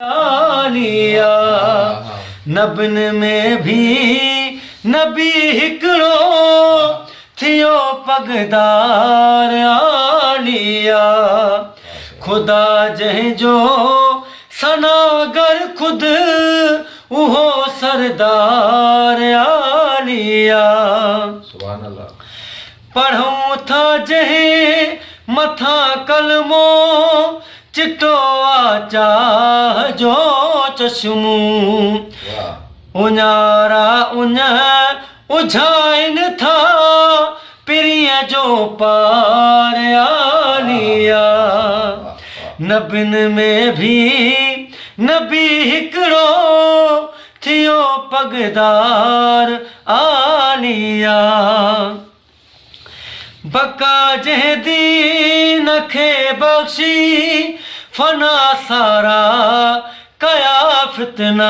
आलिया नबिन में भी नबी हिकिड़ो थियो पगदार आलिया खुदा जंहिंजो सनागर खुद उहो सरदार आलिया सुभान अल्लाह। पढ़ूं था जंहिं मथा कलमो चिट्टो चाह जो चश्मू उन्यारा उन उझाइन था पिरिय जो पार आलिया नबिन में भी नबी हिकिड़ो थियो पगदार आलिया बका जंहिं दीन खे बख़्शी फना सारा कया फितना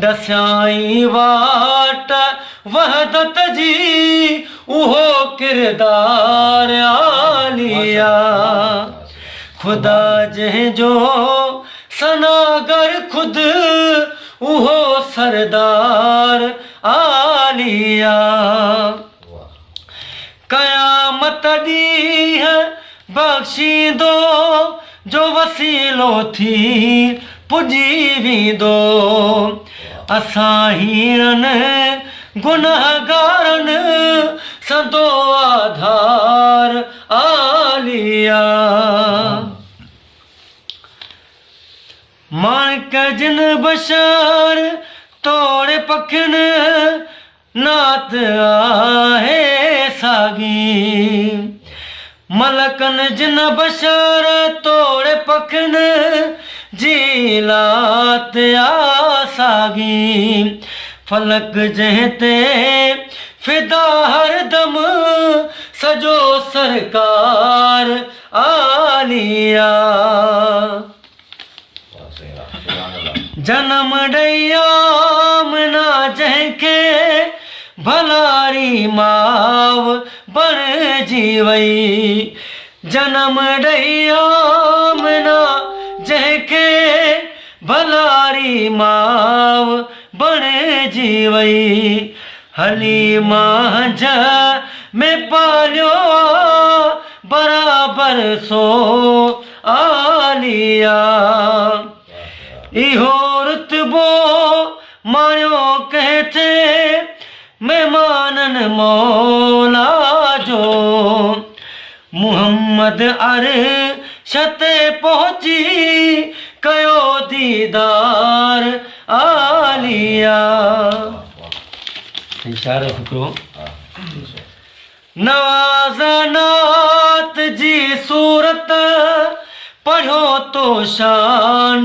दसियाई वाट वहदत जी उहो किरदार आलिया खुदा जंहिंजो सनागर खुद उहो सरदार आलिया कयामत ॾींहुं बख़्शींदो जो वसीलो थी पुॼी वेंदो असां हीरनि गुनहगारनि संदो आधार आलिया माणिक जिन बशार तोड़े पखियुनि नात आहे सागी मलकन जिन बशर तोड़े पखन जी लात आ सागी फलक जंहिंते फिदा हरदम सजो सरकार आलिया जन्म ॾेई आमना जंहिंखे भलारी माव बणिजी वई जनम ॾेई आमना जंहिंखे भलारी माव बणिजी वई हली मांझ में पालियो बराबर सो आलिया इहो रुतबो माणियो कंहिं थे मेहमानन मौला जो मुहम्मद अर्श ते पहुची कयो दीदार आलिया इशारो हिकिड़ो नवाज़नात जी सूरत पढ़ो तो शान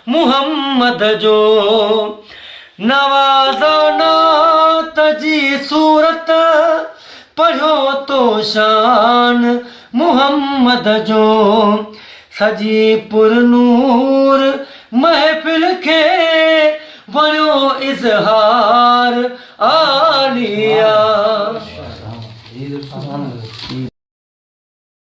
मुहम्मद जो नवाज़नात जी सूरत पढ़ो तो शान मुहम्मद जो सजी पुरनूर महफ़िल खे वणियो इज़हार